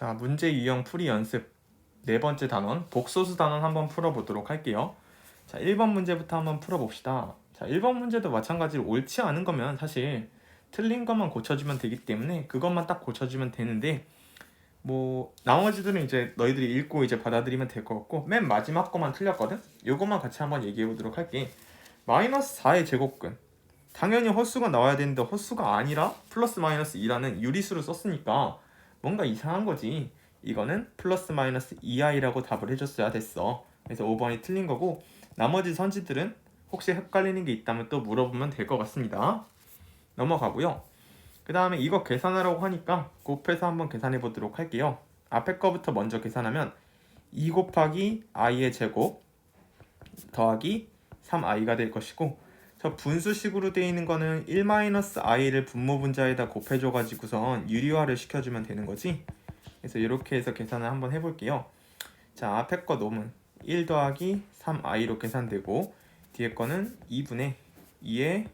자, 문제 유형 풀이 연습 네 번째 단원, 복소수 단원 한번 풀어보도록 할게요. 자, 1번 문제부터 한번 풀어봅시다. 자, 1번 문제도 마찬가지로 옳지 않은 거면 사실 틀린 것만 고쳐주면 되기 때문에 그것만 딱 고쳐주면 되는데, 뭐 나머지들은 이제 너희들이 읽고 이제 받아들이면 될 것 같고, 맨 마지막 거만 틀렸거든? 요것만 같이 한번 얘기해 보도록 할게. 마이너스 4의 제곱근, 당연히 헛수가 나와야 되는데 헛수가 아니라 플러스 마이너스 2라는 유리수를 썼으니까 뭔가 이상한 거지. 이거는 플러스 마이너스 2i라고 답을 해줬어야 됐어. 그래서 5번이 틀린 거고, 나머지 선지들은 혹시 헷갈리는 게 있다면 또 물어보면 될 것 같습니다. 넘어가고요. 그 다음에 이거 계산하라고 하니까 곱해서 한번 계산해 보도록 할게요. 앞에 거부터 먼저 계산하면 2 곱하기 i의 제곱 더하기 3i가 될 것이고, 저 분수식으로 되어 있는 거는 1-i를 분모분자에다 곱해줘가지고선 유리화를 시켜주면 되는 거지. 그래서 이렇게 해서 계산을 한번 해볼게요. 자, 앞에 거 놈은 1 더하기 3i로 계산되고, 뒤에 거는 2분의 2의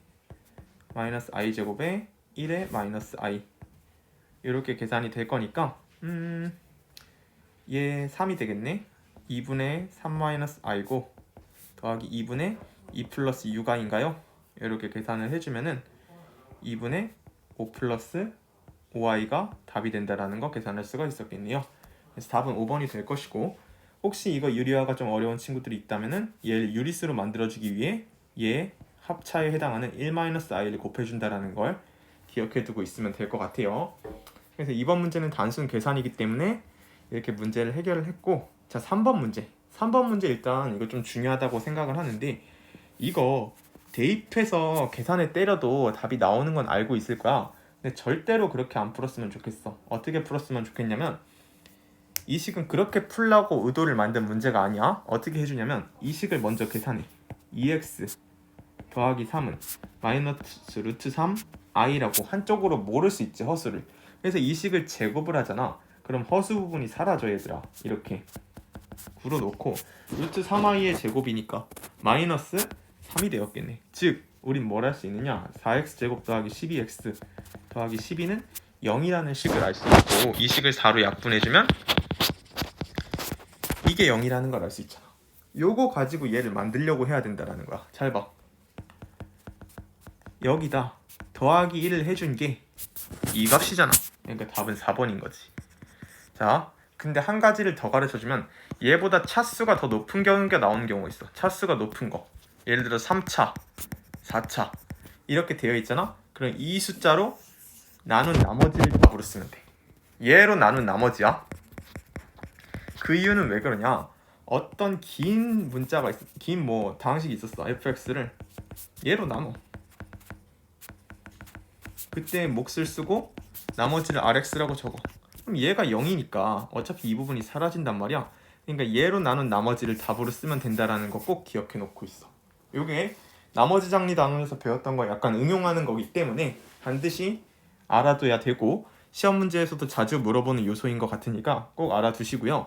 마이너스 i 제곱에 1의 마이너스 i, 이렇게 계산이 될 거니까 얘 3이 되겠네. 2분의 3 마이너스 i고 더하기 2분의 2 플러스 6i인가요? 이렇게 계산을 해주면은 2분의 5 플러스 5i가 답이 된다라는 거 계산할 수가 있었겠네요. 그래서 답은 5번이 될 것이고, 혹시 이거 유리화가 좀 어려운 친구들이 있다면은 얘를 유리수로 만들어주기 위해 얘 합차에 해당하는 1-i를 곱해준다라는 걸 기억해 두고 있으면 될 것 같아요. 그래서 이번 문제는 단순 계산이기 때문에 이렇게 문제를 해결을 했고, 자, 3번 문제. 3번 문제 일단 이거 좀 중요하다고 생각을 하는데, 이거 대입해서 계산에 때려도 답이 나오는 건 알고 있을 거야. 근데 절대로 그렇게 안 풀었으면 좋겠어. 어떻게 풀었으면 좋겠냐면, 이 식은 그렇게 풀라고 의도를 만든 문제가 아니야. 어떻게 해주냐면, 이 식을 먼저 계산해. 2x 더하기 3은 마이너스 루트 3i라고 한쪽으로 모를 수 있지, 허수를. 그래서 이 식을 제곱을 하잖아. 그럼 허수 부분이 사라져, 얘들아. 이렇게 불어놓고 루트 3i의 제곱이니까 마이너스 3이 되었겠네. 즉 우린 뭘 할 수 있느냐, 4x 제곱 더하기 12x 더하기 12는 0이라는 식을 알 수 있고, 이 식을 4로 약분해주면 이게 0이라는 걸 알 수 있잖아. 요거 가지고 얘를 만들려고 해야 된다라는 거야. 잘 봐. 여기다 더하기 1을 해준 게 이 값이잖아. 그러니까 답은 4번인 거지. 자, 근데 한 가지를 더 가르쳐주면, 얘보다 차수가 더 높은 경우가 나오는 경우가 있어. 차수가 높은 거, 예를 들어 3차, 4차 이렇게 되어 있잖아. 그럼 이 숫자로 나눈 나머지를 답으로 쓰면 돼. 얘로 나눈 나머지야. 그 이유는 왜 그러냐, 어떤 긴 문자가 있어, 긴 뭐 다항식이 있었어. fx를 얘로 나눠. 그때 몫을 쓰고 나머지를 rx라고 적어. 그럼 얘가 0이니까 어차피 이 부분이 사라진단 말이야. 그러니까 얘로 나눈 나머지를 답으로 쓰면 된다라는 거 꼭 기억해 놓고 있어. 요게 나머지 장리 나누면서 배웠던 거 약간 응용하는 거기 때문에 반드시 알아둬야 되고, 시험 문제에서도 자주 물어보는 요소인 것 같으니까 꼭 알아두시고요.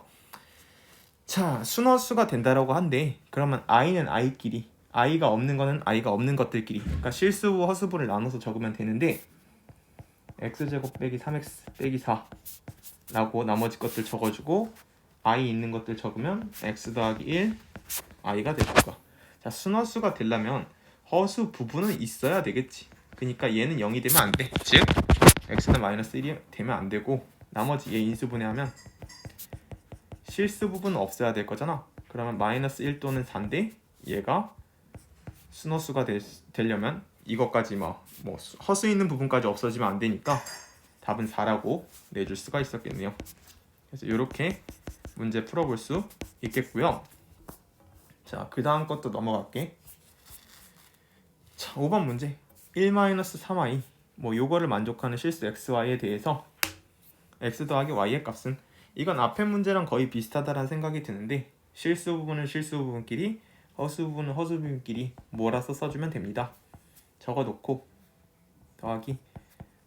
자, 순허수가 된다라고 한데, 그러면 i는 i끼리, i가 없는 거는 i가 없는 것들끼리, 그러니까 실수부 허수부를 나눠서 적으면 되는데, x제곱 빼기 3x 빼기 4 라고 나머지 것들 적어주고 i 있는 것들 적으면 x 더하기 1 i가 될 거야. 자, 순허수가 되려면 허수 부분은 있어야 되겠지. 그러니까 얘는 0이 되면 안 돼. 즉 x는 마이너스 1이 되면 안 되고, 나머지 얘 인수분해하면 실수 부분은 없어야 될 거잖아. 그러면 마이너스 1 또는 4인데, 얘가 순허수가 되려면 이것까지 뭐 허수 있는 부분까지 없어지면 안 되니까 답은 4라고 내줄 수가 있었겠네요. 그래서 이렇게 문제 풀어볼 수 있겠고요. 자, 그 다음 것도 넘어갈게. 자, 5번 문제 1-3i, 뭐 요거를 만족하는 실수 xy에 대해서 x 더하기 y의 값은, 이건 앞에 문제랑 거의 비슷하다라는 생각이 드는데, 실수 부분은 실수 부분끼리, 허수 부분은 허수 부분끼리 몰아서 써주면 됩니다. 적어놓고 더하기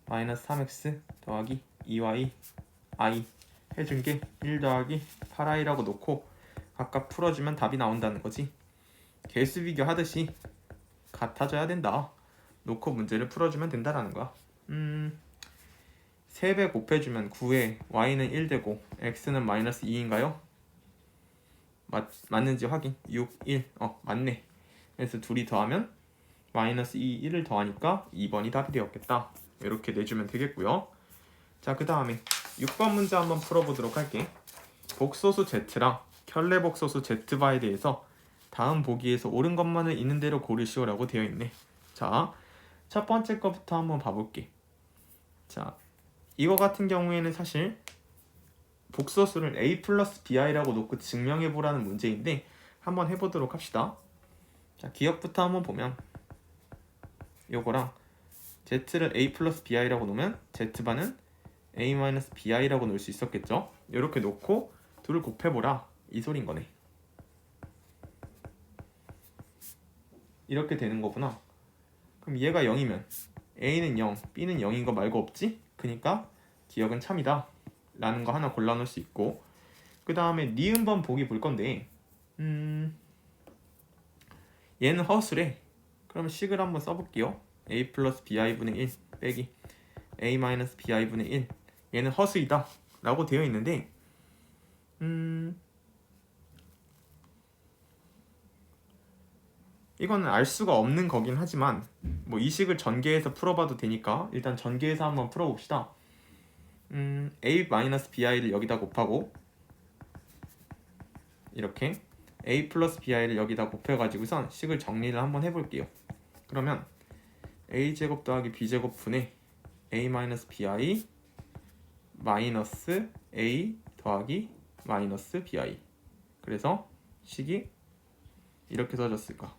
마이너스 3x 더하기 2y i 해준 게 1 더하기 8i라고 놓고 각각 풀어주면 답이 나온다는 거지. 개수 비교 하듯이 같아져야 된다. 놓고 문제를 풀어주면 된다라는 거야. 3배 곱해주면 9에 y는 1 되고 x는 마이너스 2인가요? 맞는지 확인. 6, 1. 맞네. 그래서 둘이 더하면 마이너스 2, 1을 더하니까 2번이 답이 되었겠다. 이렇게 내주면 되겠고요. 자, 그 다음에 6번 문제 한번 풀어보도록 할게. 복소수 z랑 켤레 복소수 z바에 대해서 다음 보기에서 옳은 것만을 있는 대로 고르시오 라고 되어 있네. 자, 첫 번째 거부터 한번 봐볼게. 자, 이거 같은 경우에는 사실 복소수를 a 플러스 bi라고 놓고 증명해보라는 문제인데 한번 해보도록 합시다. 자, 기억부터 한번 보면 요거랑 z를 a 플러스 bi라고 놓으면 z반은 a 마이너스 bi라고 놓을 수 있었겠죠? 이렇게 놓고 둘을 곱해보라 이 소린 거네. 이렇게 되는 거구나. 그럼 얘가 0이면 a는 0, b는 0인 거 말고 없지? 그니까 기억은 참이다 라는 거 하나 골라놓을 수 있고, 그 다음에 니은번 보기 볼 건데 얘는 허수래. 그러면 식을 한번 써볼게요. a 플러스 bi분의 1 빼기 a 마이너스 bi분의 1, 얘는 허수이다 라고 되어 있는데 이거는 알 수가 없는 거긴 하지만 뭐 이 식을 전개해서 풀어봐도 되니까 일단 전개해서 한번 풀어봅시다. a 마이너스 bi를 여기다 곱하고 이렇게 a 플러스 bi를 여기다 곱해가지고선 식을 정리를 한번 해볼게요. 그러면 a제곱 더하기 b제곱 분의 a 마이너스 bi 마이너스 a 더하기 마이너스 bi, 그래서 식이 이렇게 써졌을까?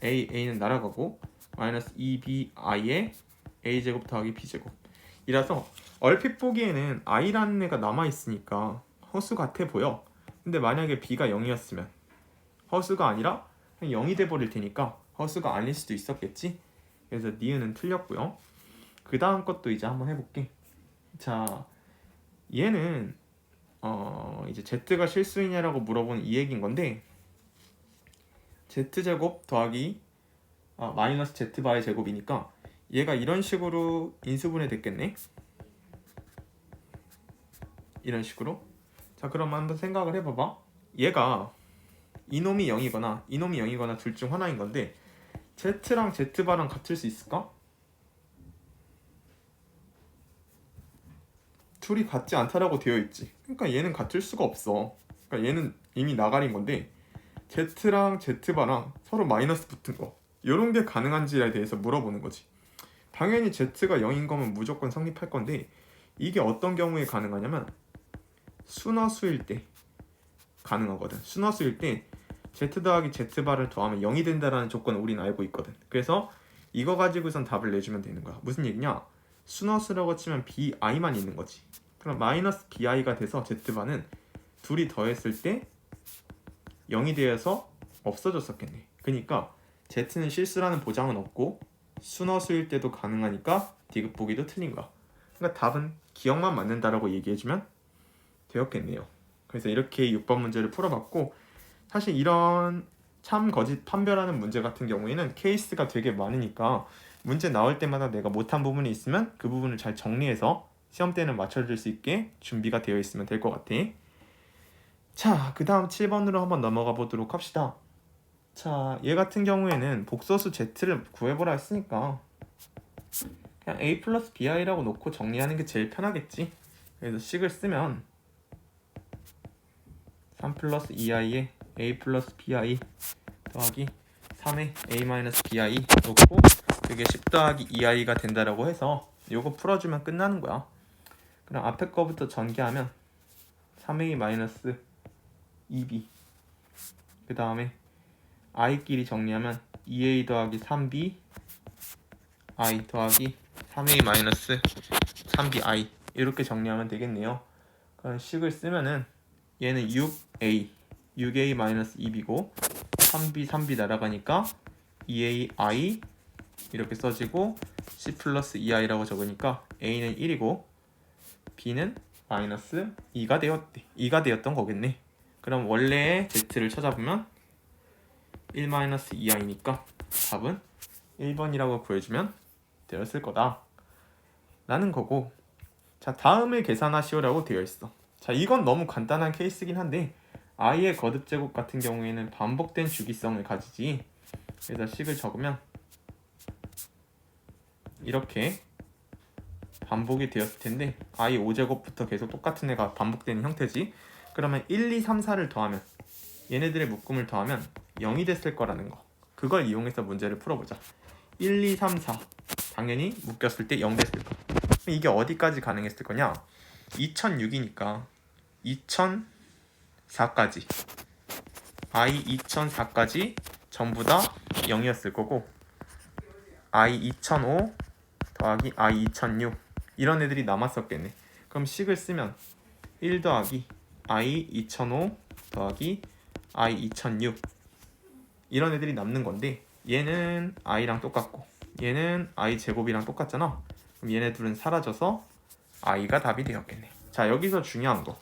a는 날아가고 마이너스 2bi에 a제곱 더하기 b제곱 이라서 얼핏 보기에는 i라는 애가 남아있으니까 허수 같아 보여. 근데 만약에 b가 0이었으면 허수가 아니라 그냥 0이 돼버릴 테니까 허수가 아닐 수도 있었겠지. 그래서 니은은 틀렸고요. 그 다음 것도 이제 한번 해볼게. 자, 얘는 이제 z가 실수이냐라고 물어보는 이 얘기인 건데 z제곱 더하기 마이너스 z바의 제곱이니까 얘가 이런 식으로 인수분해 됐겠네. 이런 식으로. 자, 그럼 한번 생각을 해봐봐. 얘가 이놈이 0이거나 이놈이 0이거나 둘 중 하나인 건데 z랑 z바랑 같을 수 있을까? 둘이 같지 않다라고 되어 있지. 그러니까 얘는 같을 수가 없어. 그러니까 얘는 이미 나가린 건데 z랑 z바랑 서로 마이너스 붙은 거, 이런 게 가능한지에 대해서 물어보는 거지. 당연히 z가 0인 거면 무조건 성립할 건데 이게 어떤 경우에 가능하냐면 순허수일 때 가능하거든. 순허수일 때 z 더하기 z바를 더하면 0이 된다라는 조건을 우린 알고 있거든. 그래서 이거 가지고선 답을 내주면 되는 거야. 무슨 얘기냐? 순허수라고 치면 bi만 있는 거지. 그럼 마이너스 bi가 돼서 z바는 둘이 더했을 때 0이 되어서 없어졌었겠네. 그러니까 z는 실수라는 보장은 없고 순허수일 때도 가능하니까 디귿 보기도 틀린 거야. 그러니까 답은 기억만 맞는다라고 얘기해주면 되었겠네요. 그래서 이렇게 6번 문제를 풀어봤고, 사실 이런 참 거짓 판별하는 문제 같은 경우에는 케이스가 되게 많으니까 문제 나올 때마다 내가 못한 부분이 있으면 그 부분을 잘 정리해서 시험 때는 맞춰줄 수 있게 준비가 되어 있으면 될 것 같아. 자, 그 다음 7번으로 한번 넘어가 보도록 합시다. 자, 얘 같은 경우에는 복소수 z를 구해보라 했으니까 그냥 a 플러스 bi라고 놓고 정리하는 게 제일 편하겠지. 그래서 식을 쓰면 3 플러스 2i에 a 플러스 bi 더하기 3에 a 마이너스 bi 놓고 그게 10 더하기 2i가 된다라고 해서 요거 풀어주면 끝나는 거야. 그럼 앞에 거부터 전개하면 3a 마이너스 2b, 그 다음에 i끼리 정리하면 2a 더하기 3b i 더하기 3a 마이너스 3bi 이렇게 정리하면 되겠네요. 그럼 식을 쓰면은 얘는 6a 마이너스 2b고 3b 날아가니까 2a i 이렇게 써지고 c 플러스 2i라고 적으니까 a는 1이고 b는 마이너스 2가 되었던 거겠네. 그럼 원래의 z를 찾아보면 1 마이너스 2i니까 답은 1번이라고 구해주면 되었을 거다 라는 거고, 자 다음을 계산하시오라고 되어 있어. 자 이건 너무 간단한 케이스긴 한데 i의 거듭 제곱 같은 경우에는 반복된 주기성을 가지지. 그래서 식을 적으면 이렇게 반복이 되었을 텐데 i 5제곱부터 계속 똑같은 애가 반복되는 형태지. 그러면 1, 2, 3, 4를 더하면 얘네들의 묶음을 더하면 0이 됐을 거라는 거. 그걸 이용해서 문제를 풀어보자. 1, 2, 3, 4 당연히 묶였을 때 0 됐을 거. 그럼 이게 어디까지 가능했을 거냐? 2006이니까 2004까지 i 2004까지 전부 다 0이었을 거고, i 2005 더하기 i 2006 이런 애들이 남았었겠네. 그럼 식을 쓰면 1 더하기 i 2005 더하기 i 2006 이런 애들이 남는 건데, 얘는 i랑 똑같고 얘는 i 제곱이랑 똑같잖아. 그럼 얘네 둘은 사라져서 i가 답이 되었겠네. 자 여기서 중요한 거,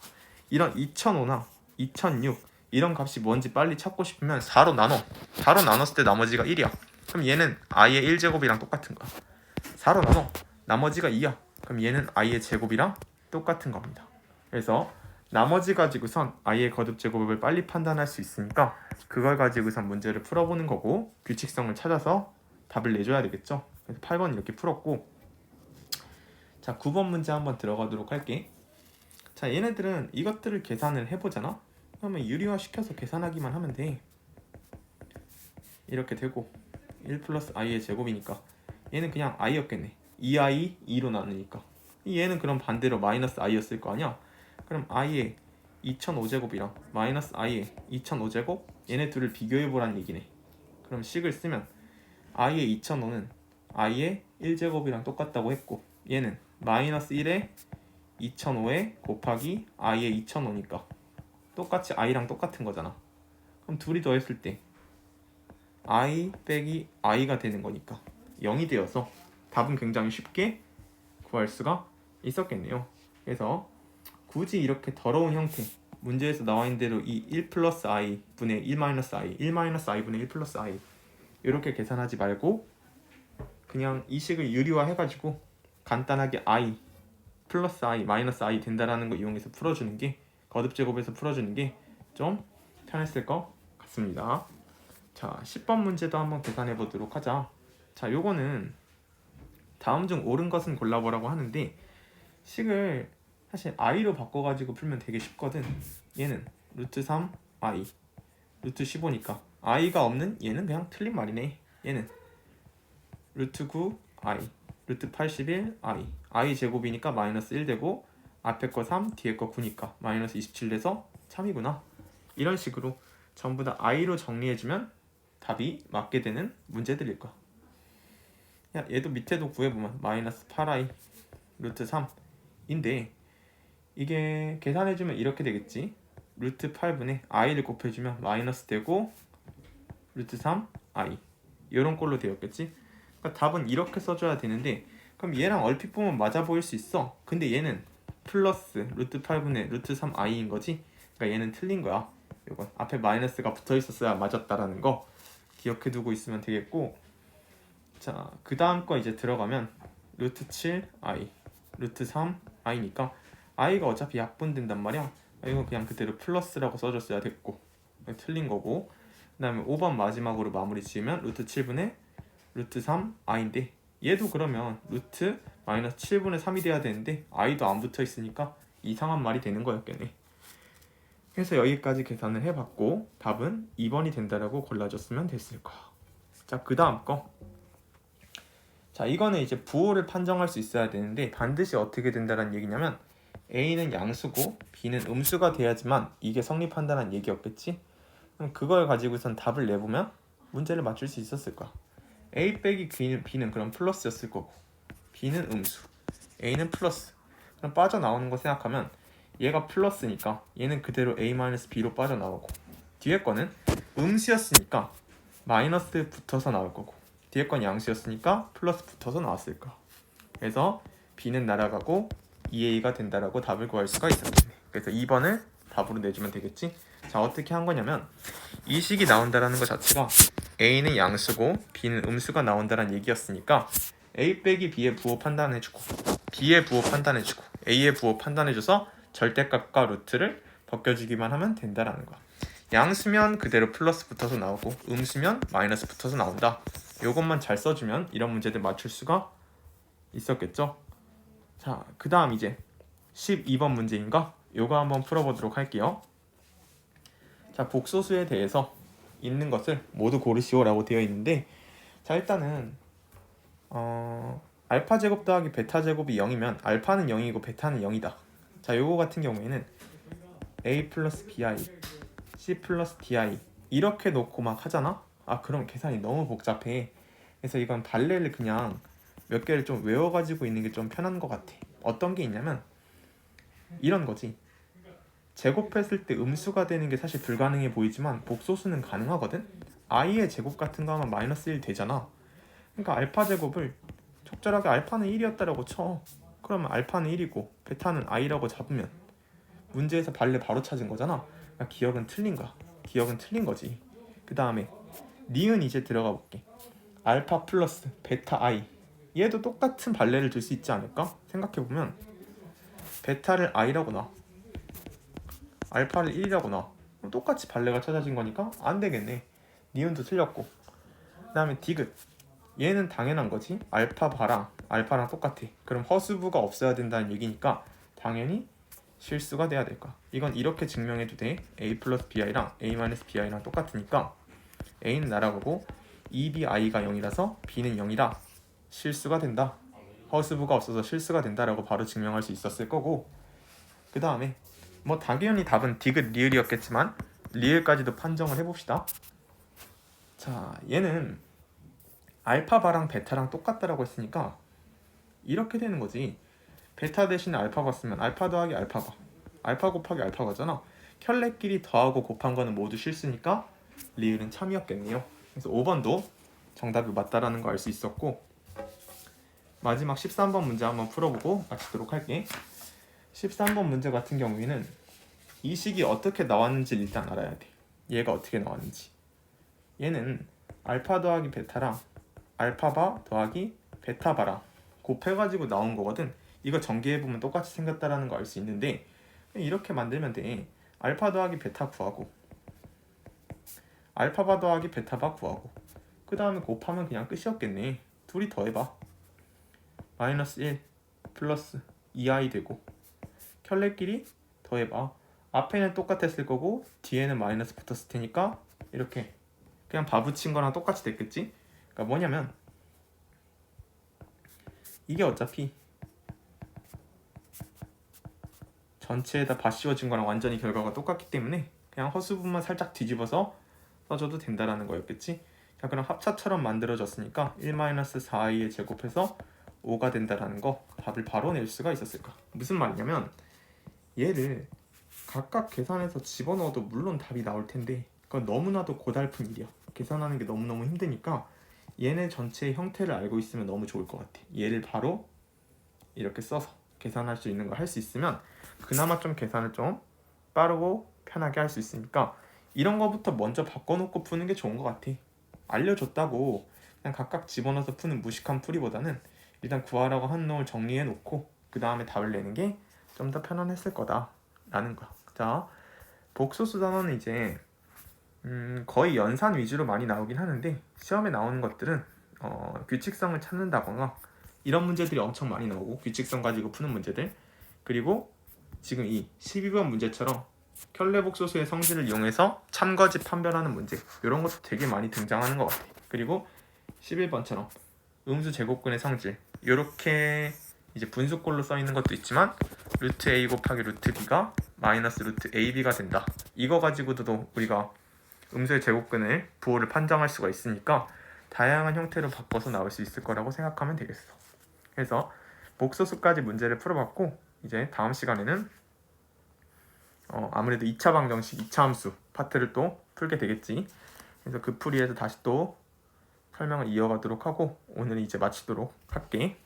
이런 2005나 2006 이런 값이 뭔지 빨리 찾고 싶으면 4로 나눴을 때 나머지가 1이야. 그럼 얘는 i의 1제곱이랑 똑같은 거야. 4로 나눠 나머지가 2야. 그럼 얘는 i의 제곱이랑 똑같은 겁니다. 그래서 나머지 가지고선 i의 거듭 제곱을 빨리 판단할 수 있으니까 그걸 가지고선 문제를 풀어보는 거고, 규칙성을 찾아서 답을 내줘야 되겠죠. 그래서 8번 이렇게 풀었고, 자 9번 문제 한번 들어가도록 할게. 자 얘네들은 이것들을 계산을 해보잖아. 그러면 유리화 시켜서 계산하기만 하면 돼. 이렇게 되고 1 플러스 i의 제곱이니까 얘는 그냥 i였겠네. 2i 2로 나누니까 얘는 그럼 반대로 마이너스 i였을 거 아니야. 그럼 i의 2005제곱이랑 마이너스 i의 2005제곱 얘네 둘을 비교해보란 얘기네. 그럼 식을 쓰면 i의 2005는 i의 1제곱이랑 똑같다고 했고, 얘는 마이너스 1에 2005에 곱하기 i의 2005니까 똑같이 i랑 똑같은 거잖아. 그럼 둘이 더했을 때 i 빼기 i가 되는 거니까 0이 되어서 답은 굉장히 쉽게 구할 수가 있었겠네요. 그래서 굳이 이렇게 더러운 형태, 문제에서 나와 있는 대로 이 1 플러스 i 분의 1 마이너스 i, 1 마이너스 i 분의 1 플러스 i 이렇게 계산하지 말고 그냥 이 식을 유리화 해가지고 간단하게 i 플러스 i 마이너스 i 된다라는 거 이용해서 풀어주는 게, 거듭 제곱에서 풀어주는 게 좀 편했을 것 같습니다. 자 10번 문제도 한번 계산해 보도록 하자. 자 요거는 다음 중 옳은 것은 골라보라고 하는데, 식을 사실 i로 바꿔가지고 풀면 되게 쉽거든. 얘는 루트 3i 루트 15니까 i가 없는 얘는 그냥 틀린 말이네. 얘는 루트 9i 루트 81i i 제곱이니까 마이너스 1 되고, 앞에 거 3 뒤에 거 9니까 마이너스 27 돼서 3이구나. 이런 식으로 전부 다 i로 정리해주면 답이 맞게 되는 문제들일 거야. 야 얘도 밑에도 구해보면 마이너스 8i 루트 3인데 이게 계산해주면 이렇게 되겠지. 루트 8분의 i를 곱해주면 마이너스 되고 루트 3i 이런 꼴로 되었겠지. 그러니까 답은 이렇게 써줘야 되는데, 그럼 얘랑 얼핏 보면 맞아 보일 수 있어. 근데 얘는 플러스 루트 8분의 루트 3i인 거지. 그러니까 얘는 틀린 거야. 이건 앞에 마이너스가 붙어 있었어야 맞았다라는 거 기억해 두고 있으면 되겠고, 자 그 다음 거 이제 들어가면 루트 7i 루트 3i니까 i가 어차피 약분된단 말이야. 이거 그냥 그대로 플러스라고 써줬어야 됐고 틀린 거고, 그 다음에 5번 마지막으로 마무리 지으면 루트 7분의 루트 3i인데 얘도 그러면 루트 마이너스 7분의 3이 돼야 되는데 i도 안 붙어 있으니까 이상한 말이 되는 거였겠네. 그래서 여기까지 계산을 해봤고 답은 2번이 된다라고 골라줬으면 됐을 거야. 자 그 다음 거, 자 이거는 이제 부호를 판정할 수 있어야 되는데 반드시 어떻게 된다는 얘기냐면 a는 양수고 b는 음수가 돼야지만 이게 성립한다는 얘기였겠지. 그럼 그걸 가지고선 답을 내보면 문제를 맞출 수 있었을 거야. a 빼기 b는 그럼 플러스였을 거고, b는 음수, a는 플러스. 그럼 빠져나오는 거 생각하면 얘가 플러스니까 얘는 그대로 a-b로 빠져나오고, 뒤에 거는 음수였으니까 마이너스 붙어서 나올 거고, 뒤에 건 양수였으니까 플러스 붙어서 나왔을 거야. 그래서 b는 날아가고 2a가 된다라고 답을 구할 수가 있었겠네. 그래서 2번을 답으로 내주면 되겠지. 자 어떻게 한 거냐면 이 식이 나온다라는 것 자체가 a는 양수고 b는 음수가 나온다는 얘기였으니까 a 빼기 b의 부호 판단해주고 B의 부호 판단해주고 A의 부호 판단해줘서 절대값과 루트를 벗겨주기만 하면 된다라는 거야. 양수면 그대로 플러스 붙어서 나오고 음수면 마이너스 붙어서 나온다. 요것만 잘 써주면 이런 문제들 맞출 수가 있었겠죠. 자, 그 다음 이제 12번 문제인가? 요거 한번 풀어보도록 할게요. 자, 복소수에 대해서 있는 것을 모두 고르시오 라고 되어 있는데, 자 일단은 알파 제곱 더하기 베타 제곱이 0이면 알파는 0이고 베타는 0이다. 자, 요거 같은 경우에는 a 플러스 bi c 플러스 di 이렇게 놓고 막 하잖아? 아, 그럼 계산이 너무 복잡해. 그래서 이건 발레를 그냥 몇 개를 좀 외워가지고 있는 게 좀 편한 것 같아. 어떤 게 있냐면 이런 거지. 제곱했을 때 음수가 되는 게 사실 불가능해 보이지만 복소수는 가능하거든? i의 제곱 같은 거 하면 마이너스 1 되잖아. 그러니까 알파 제곱을 적절하게 알파는 1이었다라고 쳐. 그러면 알파는 1이고 베타는 i라고 잡으면 문제에서 발레 바로 찾은 거잖아. 그러니까 기억은 틀린 거야. 기억은 틀린 거지. 그 다음에 니은 이제 들어가 볼게. 알파 플러스 베타 i 얘도 똑같은 발레를 들 수 있지 않을까? 생각해보면 베타를 i라고 놔, 알파를 1이라고 놔. 똑같이 발레가 찾아진 거니까 안 되겠네. 니은도 틀렸고. 그 다음에 디귿 얘는 당연한 거지. 알파 바랑 알파랑 똑같아. 그럼 허수부가 없어야 된다는 얘기니까 당연히 실수가 돼야 될 거야. 이건 이렇게 증명해도 돼. a 플러스 bi랑 a 마이너스 bi랑 똑같으니까 a는 날아가고 2bi가 0이라서 b는 0이라 실수가 된다. 허수부가 없어서 실수가 된다라고 바로 증명할 수 있었을 거고, 그 다음에 뭐 당연히 답은 디귿 리을이었겠지만 리을까지도 판정을 해봅시다. 자, 얘는 알파바랑 베타랑 똑같다라고 했으니까 이렇게 되는 거지. 베타 대신에 알파가 쓰면 알파 더하기 알파가, 알파 곱하기 알파가잖아. 켤레끼리 더하고 곱한 거는 모두 실수니까 리을은 참이었겠네요. 그래서 5번도 정답이 맞다라는 거 알 수 있었고, 마지막 13번 문제 한번 풀어보고 마치도록 할게. 13번 문제 같은 경우에는 이 식이 어떻게 나왔는지 일단 알아야 돼. 얘가 어떻게 나왔는지. 얘는 알파 더하기 베타랑 알파바 더하기 베타바랑 곱해가지고 나온 거거든. 이거 전개해보면 똑같이 생겼다라는 거 알 수 있는데 이렇게 만들면 돼. 알파 더하기 베타 구하고 알파바 더하기 베타바 구하고 그 다음에 곱하면 그냥 끝이었겠네. 둘이 더해봐. 마이너스 1 플러스 2i 되고 켤레끼리 더해봐. 앞에는 똑같았을 거고 뒤에는 마이너스 붙었을 테니까 이렇게 그냥 바 붙인 거랑 똑같이 됐겠지? 그러니까 뭐냐면 이게 어차피 전체에다 바 씌워진 거랑 완전히 결과가 똑같기 때문에 그냥 허수부만 살짝 뒤집어서 써줘도 된다라는 거였겠지? 자, 그럼 합차처럼 만들어졌으니까 1-4i에 제곱해서 5가 된다라는 거 답을 바로 낼 수가 있었을까? 무슨 말이냐면 얘를 각각 계산해서 집어넣어도 물론 답이 나올 텐데 그건 너무나도 고달픈 일이야. 계산하는 게 너무너무 힘드니까 얘네 전체의 형태를 알고 있으면 너무 좋을 것 같아. 얘를 바로 이렇게 써서 계산할 수 있는 걸 할 수 있으면 그나마 좀 계산을 좀 빠르고 편하게 할 수 있으니까 이런 거부터 먼저 바꿔놓고 푸는 게 좋은 것 같아. 알려줬다고 그냥 각각 집어넣어서 푸는 무식한 풀이보다는 일단 구하라고 한 놈을 정리해놓고 그 다음에 답을 내는 게 좀 더 편안했을 거다라는 거야. 자, 복소수 단어는 이제 거의 연산 위주로 많이 나오긴 하는데 시험에 나오는 것들은 규칙성을 찾는다거나 이런 문제들이 엄청 많이 나오고 규칙성 가지고 푸는 문제들, 그리고 지금 이 12번 문제처럼 켤레복소수의 성질을 이용해서 참거짓 판별하는 문제, 이런 것도 되게 많이 등장하는 것 같아. 그리고 11번처럼 음수 제곱근의 성질, 이렇게 이제 분수꼴로 써 있는 것도 있지만 루트 a 곱하기 루트 b가 마이너스 루트 ab가 된다. 이거 가지고도 우리가 음수의 제곱근을 부호를 판정할 수가 있으니까 다양한 형태로 바꿔서 나올 수 있을 거라고 생각하면 되겠어. 그래서 복소수까지 문제를 풀어봤고 이제 다음 시간에는 아무래도 2차 방정식, 2차 함수 파트를 또 풀게 되겠지. 그래서 그 풀이에서 다시 또 설명을 이어가도록 하고 오늘은 이제 마치도록 할게.